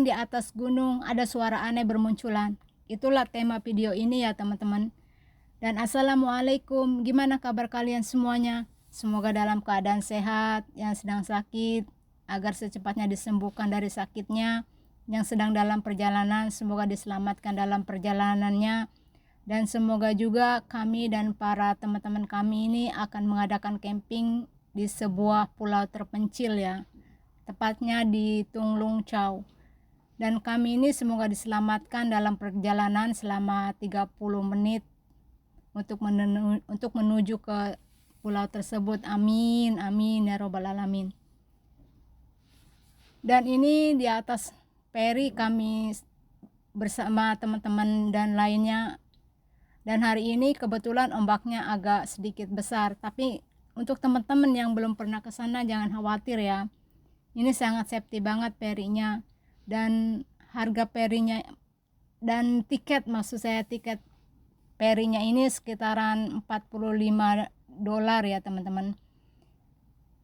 di atas gunung ada suara aneh bermunculan. Itulah tema video ini ya teman-teman. Dan assalamualaikum, gimana kabar kalian semuanya? Semoga dalam keadaan sehat, yang sedang sakit agar secepatnya disembuhkan dari sakitnya, yang sedang dalam perjalanan semoga diselamatkan dalam perjalanannya, dan semoga juga kami dan para teman-teman kami ini akan mengadakan camping di sebuah pulau terpencil ya, tepatnya di Tunglung Chau. Dan kami ini semoga diselamatkan dalam perjalanan selama 30 menit untuk menuju ke pulau tersebut. Amin, amin ya robbal alamin. Dan ini di atas peri kami bersama teman-teman dan lainnya. Dan hari ini kebetulan ombaknya agak sedikit besar, tapi untuk teman-teman yang belum pernah ke sana jangan khawatir ya. Ini sangat safety banget perinya, dan harga perinya dan tiket, maksud saya tiket perinya ini sekitaran $45 ya teman-teman.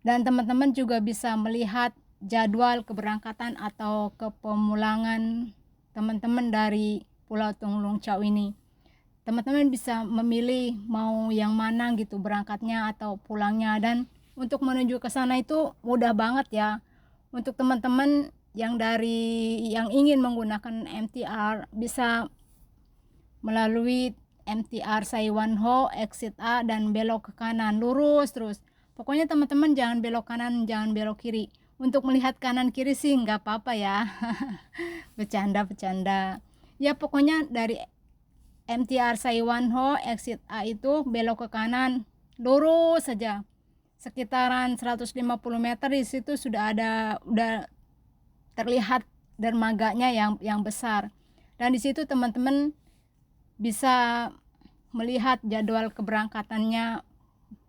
Dan teman-teman juga bisa melihat jadwal keberangkatan atau kepemulangan teman-teman dari Pulau Tunglung Chau ini. Teman-teman bisa memilih mau yang mana gitu berangkatnya atau pulangnya, dan untuk menuju ke sana itu mudah banget ya. Untuk teman-teman yang ingin menggunakan MTR bisa melalui MTR Saiwanho exit A dan belok ke kanan lurus terus. Pokoknya teman-teman jangan belok kanan, jangan belok kiri. Untuk melihat kanan kiri sih nggak apa-apa ya. Bercanda. Ya pokoknya dari MTR Saiwanho exit A itu belok ke kanan lurus saja. Sekitaran 150 meter di situ udah terlihat dermaganya yang besar. Dan di situ teman-teman bisa melihat jadwal keberangkatannya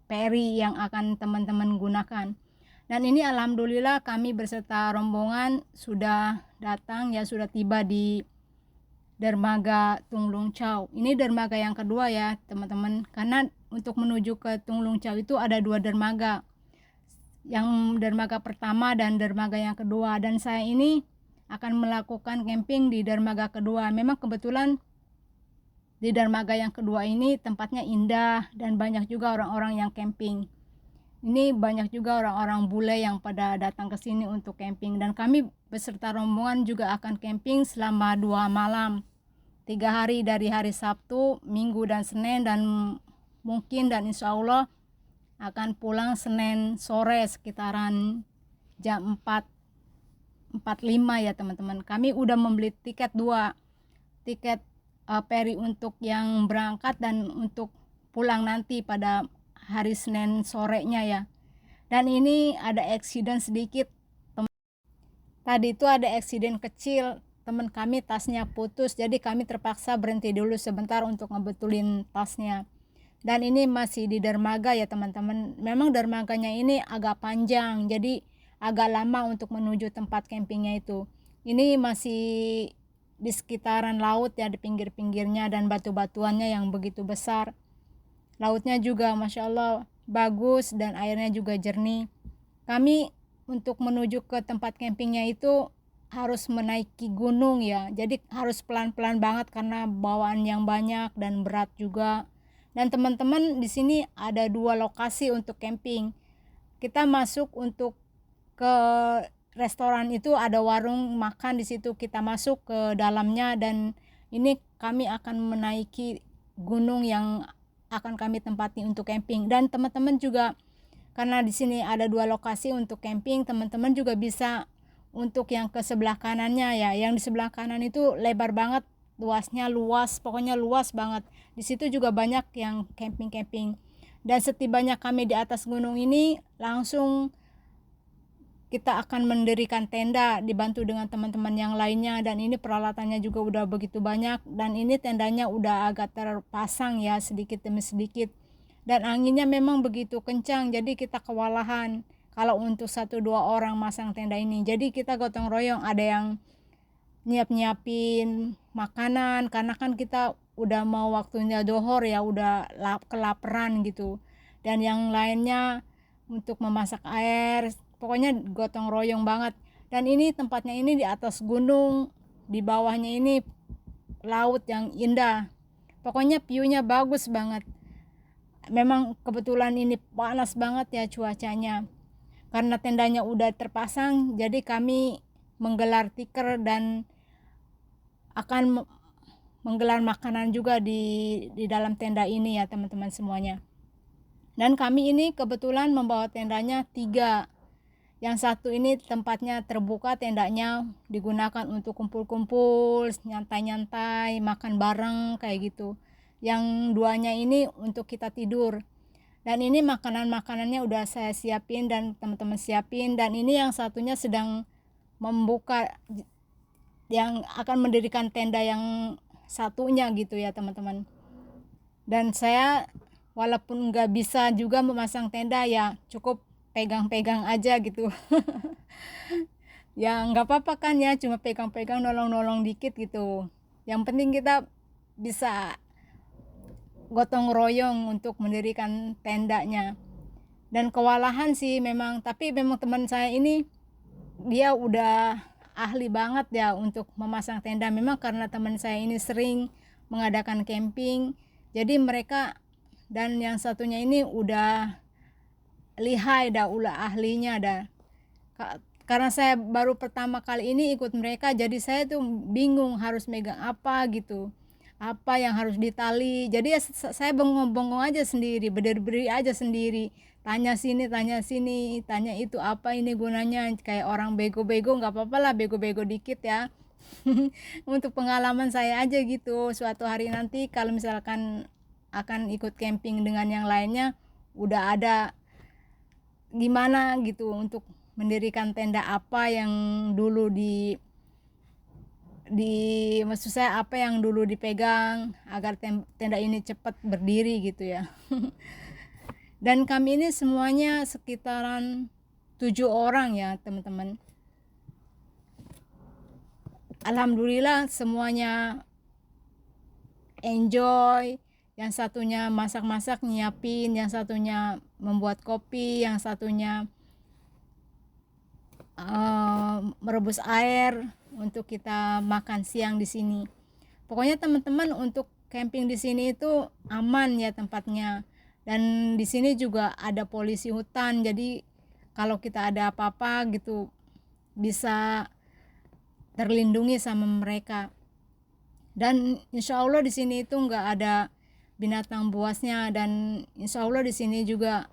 peri yang akan teman-teman gunakan. Dan ini alhamdulillah kami beserta rombongan sudah datang ya, sudah tiba di dermaga Tunglung Chau. Ini dermaga yang kedua ya teman-teman, karena untuk menuju ke Tunglung Chau itu ada 2 dermaga, yang dermaga pertama dan dermaga yang kedua. Dan saya ini akan melakukan camping di dermaga kedua. Memang kebetulan di dermaga yang kedua ini tempatnya indah dan banyak juga orang-orang yang camping. Ini banyak juga orang-orang bule yang pada datang ke sini untuk camping, dan kami beserta rombongan juga akan camping selama 2 malam, 3 hari, dari hari Sabtu, Minggu dan Senin, dan mungkin dan insya Allah akan pulang Senin sore sekitaran jam 4:45 ya teman-teman. Kami udah membeli tiket 2 tiket peri untuk yang berangkat dan untuk pulang nanti pada hari Senin sorenya ya. Dan ini ada accident sedikit. Tadi itu ada accident kecil, teman kami tasnya putus, jadi kami terpaksa berhenti dulu sebentar untuk ngebetulin tasnya. Dan ini masih di dermaga ya teman-teman. Memang dermaganya ini agak panjang, jadi agak lama untuk menuju tempat campingnya itu. Ini masih di sekitaran laut ya, di pinggir-pinggirnya, dan batu-batuannya yang begitu besar. Lautnya juga Masya Allah bagus dan airnya juga jernih. Kami untuk menuju ke tempat campingnya itu harus menaiki gunung ya, jadi harus pelan-pelan banget karena bawaan yang banyak dan berat juga. Dan teman-teman di sini ada 2 lokasi untuk camping. Kita masuk untuk ke restoran itu, ada warung makan di situ, kita masuk ke dalamnya, dan ini kami akan menaiki gunung yang akan kami tempati untuk camping. Dan teman-teman juga, karena di sini ada 2 lokasi untuk camping, teman-teman juga bisa untuk yang ke sebelah kanannya ya. Yang di sebelah kanan itu lebar banget, luasnya luas, pokoknya luas banget. Di situ juga banyak yang camping. Dan setibanya kami di atas gunung ini, langsung kita akan mendirikan tenda dibantu dengan teman-teman yang lainnya. Dan ini peralatannya juga udah begitu banyak, dan ini tendanya udah agak terpasang ya sedikit demi sedikit. Dan anginnya memang begitu kencang, jadi kita kewalahan kalau untuk 1-2 orang masang tenda ini. Jadi kita gotong royong, ada yang nyiapin makanan karena kan kita udah mau waktunya dohor ya, udah kelaparan gitu. Dan yang lainnya untuk memasak air, pokoknya gotong royong banget. Dan ini tempatnya ini di atas gunung, di bawahnya ini laut yang indah. Pokoknya view-nya bagus banget. Memang kebetulan ini panas banget ya cuacanya. Karena tendanya udah terpasang, jadi kami menggelar tikar dan akan menggelar makanan juga di dalam tenda ini ya teman-teman semuanya. Dan kami ini kebetulan membawa tendanya 3. Yang satu ini tempatnya terbuka, tendanya digunakan untuk kumpul-kumpul, nyantai-nyantai, makan bareng kayak gitu. Yang 2-nya ini untuk kita tidur. Dan ini makanan-makanannya udah saya siapin dan teman-teman siapin. Dan ini yang satunya sedang membuka, yang akan mendirikan tenda yang satunya gitu ya teman-teman. Dan saya walaupun nggak bisa juga memasang tenda, ya cukup pegang-pegang aja gitu. Ya nggak apa-apa kan ya, cuma pegang-pegang, nolong-nolong dikit gitu. Yang penting kita bisa gotong royong untuk mendirikan tendanya. Dan kewalahan sih memang, tapi memang teman saya ini dia udah ahli banget ya untuk memasang tenda. Memang karena teman saya ini sering mengadakan camping, jadi mereka, dan yang satunya ini udah lihai dah, ulah ahlinya dah. Karena saya baru pertama kali ini ikut mereka, jadi saya tuh bingung harus megang apa gitu, apa yang harus ditali. Jadi ya saya bengong-bengong aja sendiri, berdiri aja sendiri, tanya sini, tanya itu apa ini gunanya, kayak orang bego-bego. Nggak apa-apa lah bego-bego dikit ya. Untuk pengalaman saya aja gitu. Suatu hari nanti kalau misalkan akan ikut camping dengan yang lainnya, udah ada gimana gitu untuk mendirikan tenda apa yang dulu di maksud saya apa yang dulu dipegang agar tenda ini cepat berdiri gitu ya. Dan kami ini semuanya sekitaran 7 orang ya teman-teman. Alhamdulillah semuanya enjoy. Yang satunya masak-masak nyiapin, yang satunya membuat kopi, yang satunya merebus air untuk kita makan siang di sini. Pokoknya teman-teman untuk camping di sini itu aman ya tempatnya. Dan di sini juga ada polisi hutan, jadi kalau kita ada apa-apa gitu bisa terlindungi sama mereka. Dan insya Allah di sini itu nggak ada binatang buasnya, dan insya Allah di sini juga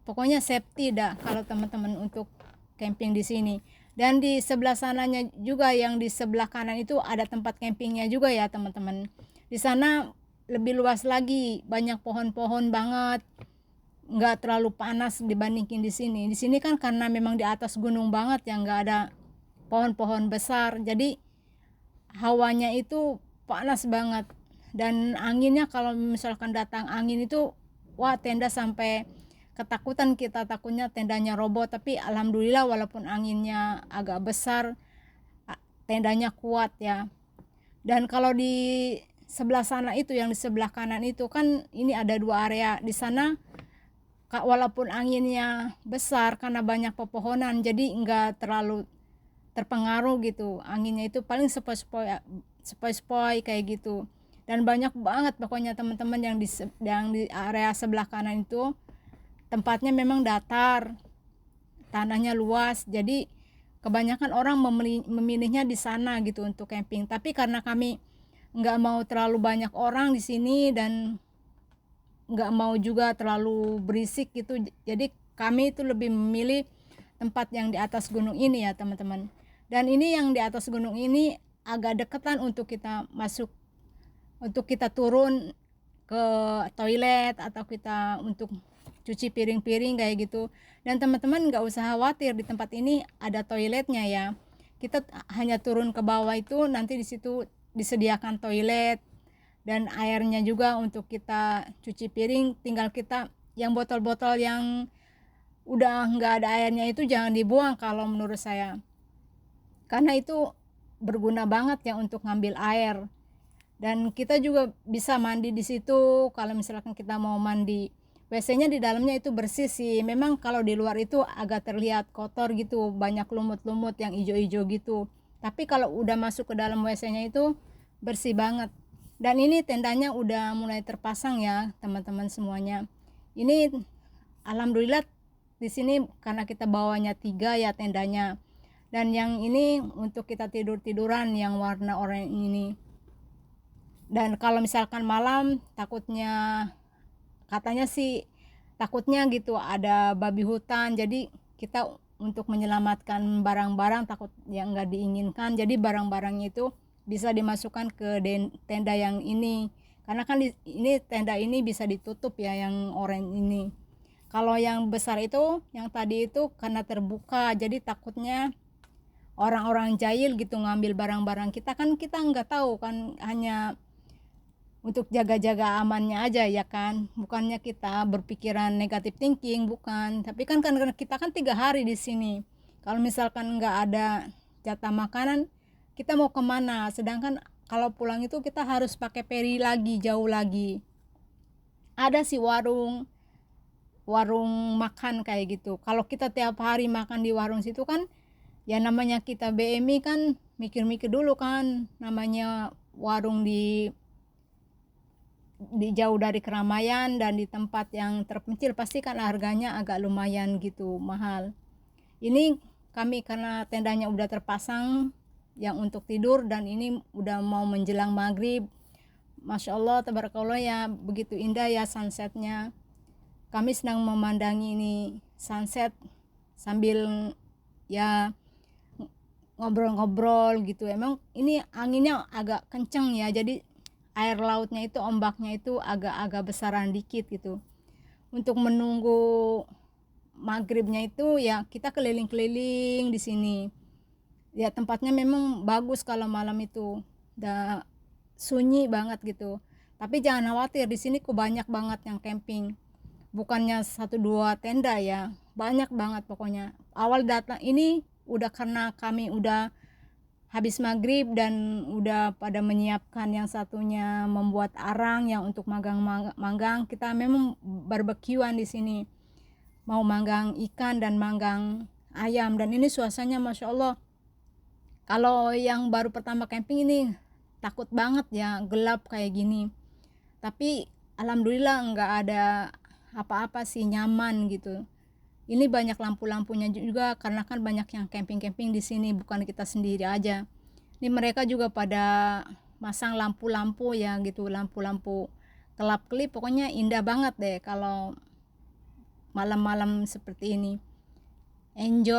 pokoknya safety dah kalau teman-teman untuk camping di sini. Dan di sebelah sananya juga, yang di sebelah kanan itu ada tempat campingnya juga ya teman-teman. Di sana lebih luas lagi, banyak pohon-pohon banget, nggak terlalu panas dibandingin di sini. Di sini kan karena memang di atas gunung banget yang nggak ada pohon-pohon besar, jadi hawanya itu panas banget. Dan anginnya kalau misalkan datang angin itu, wah tenda sampai ketakutan kita, takutnya tendanya roboh. Tapi alhamdulillah walaupun anginnya agak besar, tendanya kuat ya. Dan kalau di sebelah sana itu, yang di sebelah kanan itu kan ini ada 2 area. Di sana walaupun anginnya besar karena banyak pepohonan, jadi enggak terlalu terpengaruh gitu. Anginnya itu paling sepoi-sepoi kayak gitu. Dan banyak banget pokoknya teman-teman yang di area sebelah kanan itu tempatnya memang datar, tanahnya luas, jadi kebanyakan orang memilihnya di sana gitu untuk camping. Tapi karena kami nggak mau terlalu banyak orang di sini dan nggak mau juga terlalu berisik gitu, jadi kami itu lebih memilih tempat yang di atas gunung ini ya teman-teman. Dan ini yang di atas gunung ini agak deketan untuk kita masuk, untuk kita turun ke toilet atau kita untuk cuci piring-piring kayak gitu. Dan teman-teman nggak usah khawatir, di tempat ini ada toiletnya ya. Kita hanya turun ke bawah itu, nanti di situ disediakan toilet dan airnya juga untuk kita cuci piring. Tinggal kita yang botol-botol yang udah nggak ada airnya itu jangan dibuang kalau menurut saya, karena itu berguna banget ya untuk ngambil air. Dan kita juga bisa mandi di situ kalau misalkan kita mau mandi WC-nya di dalamnya itu bersih sih. Memang kalau di luar itu agak terlihat kotor gitu, banyak lumut-lumut yang ijo-ijo gitu. Tapi kalau udah masuk ke dalam WC-nya itu bersih banget. Dan ini tendanya udah mulai terpasang ya, teman-teman semuanya. Ini alhamdulillah di sini karena kita bawanya 3 ya tendanya. Dan yang ini untuk kita tidur-tiduran yang warna oranye ini. Dan kalau misalkan malam takutnya, katanya sih takutnya gitu ada babi hutan, jadi kita untuk menyelamatkan barang-barang takut yang nggak diinginkan, jadi barang-barangnya itu bisa dimasukkan ke tenda yang ini, karena kan ini tenda ini bisa ditutup ya yang oranye ini. Kalau yang besar itu yang tadi itu karena terbuka, jadi takutnya orang-orang jahil gitu ngambil barang-barang kita, kan kita nggak tahu kan, hanya untuk jaga-jaga amannya aja ya kan, bukannya kita berpikiran negatif thinking, bukan. Tapi kan karena kita kan 3 hari di sini, kalau misalkan nggak ada jatah makanan kita mau kemana, sedangkan kalau pulang itu kita harus pakai peri lagi, jauh lagi. Ada sih warung makan kayak gitu, kalau kita tiap hari makan di warung situ kan ya namanya kita BMI kan mikir-mikir dulu kan, namanya warung di jauh dari keramaian dan di tempat yang terpencil, pasti kan harganya agak lumayan gitu mahal. Ini kami karena tendanya udah terpasang yang untuk tidur, dan ini udah mau menjelang maghrib. Masya Allah, tabarakallah ya, begitu indah ya sunsetnya. Kami sedang memandangi ini sunset sambil ya ngobrol-ngobrol gitu. Emang ini anginnya agak kenceng ya, jadi air lautnya itu, ombaknya itu agak-agak besaran dikit gitu. Untuk menunggu maghribnya itu ya kita keliling-keliling di sini. Ya tempatnya memang bagus kalau malam itu. Udah sunyi banget gitu. Tapi jangan khawatir, di sini kok banyak banget yang camping. Bukannya 1-2 tenda ya, banyak banget pokoknya. Awal datang ini udah karena kami udah habis maghrib dan udah pada menyiapkan, yang satunya membuat arang yang untuk manggang. Kita memang barbekyuan di sini, mau manggang ikan dan manggang ayam. Dan ini suasananya Masya Allah, kalau yang baru pertama camping ini takut banget ya gelap kayak gini, tapi alhamdulillah nggak ada apa-apa sih, nyaman gitu. Ini banyak lampu-lampunya juga karena kan banyak yang camping-camping di sini, bukan kita sendiri aja. Ini mereka juga pada masang lampu-lampu ya gitu, lampu-lampu kelap-kelip, pokoknya indah banget deh kalau malam-malam seperti ini. Enjoy.